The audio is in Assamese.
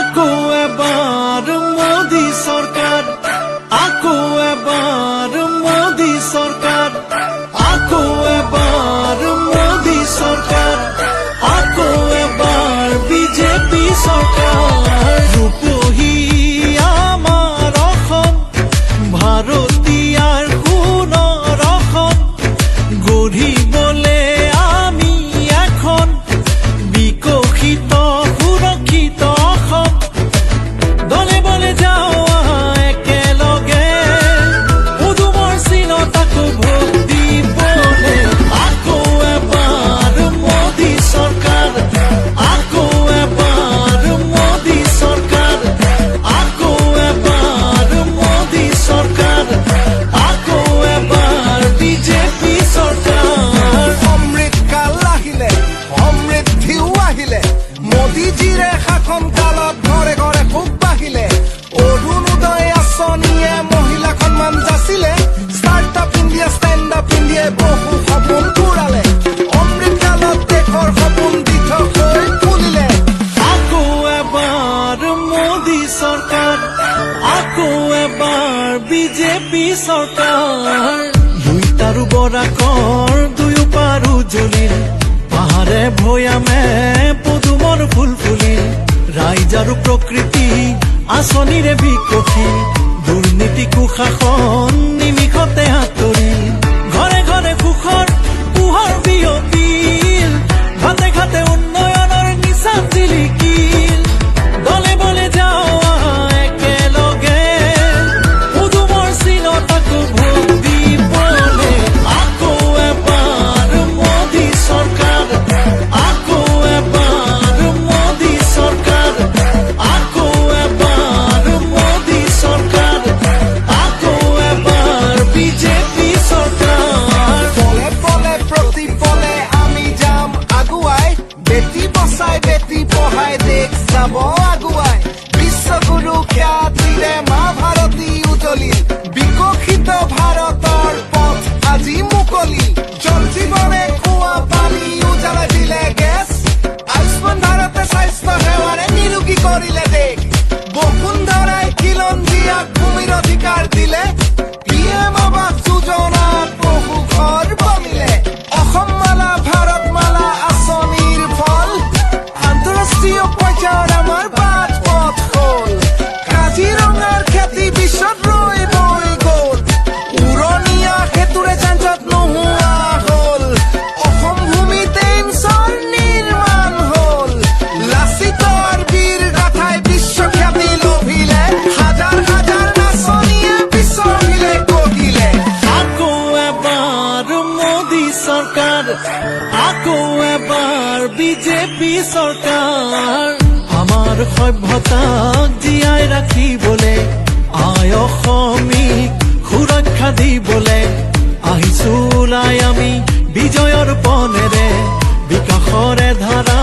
আকৌ এবাৰ মোদী চৰকাৰ, আকৌ এবাৰ মোদী চৰকাৰ, আকৌ এবাৰ মোদী চৰকাৰ, আকৌ এবাৰ বিজেপি চৰকাৰ। ৰূপহী আমাৰ অসম, ভাৰতীয়াৰ সোণৰ অসম, গঢ়িবলে আমি এখন বিকশিত সুৰক্ষিত অসম। দলে বলে যাওঁ একেলগে, পদুমৰ চিনত আকৌ ভোট দিবলে। আকৌ এবাৰ মোদী চৰকাৰ, আকৌ এবাৰ মোদী চৰকাৰ, আকৌ এবাৰ মোদী চৰকাৰ, আকৌ এবাৰ বিজেপি চৰকাৰ। অমৃতকাল আহিলে, সমৃদ্ধিও আহিলে, মোদীজীৰে শাসন কালত ঘৰে ঘৰে সুখ বাঢ়িলে। অৰুণোদয় আঁচনিয়ে মহিলা সন্মান যাচিলে, ষ্টাৰ্টআপ ইণ্ডিয়া ষ্টেণ্ড আপ ইণ্ডিয়াই বহু সপোন পূৰালে। অমৃতকালত দেশৰ সপোন দিঠকৈ ফুলিলে। আকৌ এবাৰ মোদী চৰকাৰ, আকৌ এবাৰ বিজেপি চৰকাৰ। দুইটাৰো বৰাকৰ দুয়ো পাৰো জ্বলিল, পাহাৰে ভৈয়ামে পদুমৰ ফুল ফুলিল। ৰাইজ আৰু প্ৰকৃতি আঁচনিৰে বিকশিল, দুৰ্নীতি কুশাসন নিমিষতে আঁতৰিল। ঘৰে ঘৰে সুখৰ পোহৰ বিয়পিল, ঘাটে ঘাটে উন্নয়নৰ নিচান জিলিকিল। দলে বলে যাওঁ একেলগে, পদুমৰ চিনত আকৌ ভোট দিবলে। আকৌ এবাৰ মোদী চৰকাৰ, আকৌ এবাৰ মোদী চৰকাৰ, আকৌ এবাৰ মোদী চৰকাৰ, আকৌ এবাৰ বিজেপি চৰকাৰ। পলে পলে প্ৰতি পলে আমি যাম আগুৱাই, বেটি বচাই বেটি পঢ়াই দেশ যাব আগুৱাই। বিশ্বগুৰু খ্যাতিৰে মা ভাৰতী উজলিল, বিকশিত ভাৰতৰ পথ আজি মুকলি। জল জীৱনে খোৱা পানী উজালাই দিলে গেছ, আয়ুষ্মান ভাৰতে স্বাস্থ্য সেৱাৰে নিৰোগী কৰিলে দেশ। বসুন্ধৰাই খিলঞ্জীয়াক ভূমিৰ অধিকাৰ দিলে, PM আৱাস যোজনাত বহু ঘৰ বনিলে। অসম মালা ভাৰত মালা আঁচনিৰ ফল, আন্তঃৰাষ্ট্ৰীয় পৰ্যায়ত আমাৰ বাট পথ হ'ল। কাজিৰঙাৰ খ্যাতি বিশ্বত ৰৈ বৈ গ'ল, উৰণীয়া সেতুৰে যান-জঁট নোহোৱা হ'ল। অসম ভূমিতে এইমছৰ নিৰ্মাণ হ'ল, লাচিতৰ বীৰ গাথাই বিশ্বখ্যাতি লভিলে। হাজাৰ হাজাৰ নাচনীয়ে বিশ্বৰভিলে কহিলে। আকৌ এবাৰ মোদী চৰকাৰ, আকৌ এবাৰ বিজেপি চৰকাৰ। আমাৰ সভ্যতাক জীয়াই ৰাখিবলে, আই অসমীক সুৰক্ষা দিবলে, আহিছো ওলাই আমি বিজয়ৰ পনেৰে, বিকাশৰে ধাৰা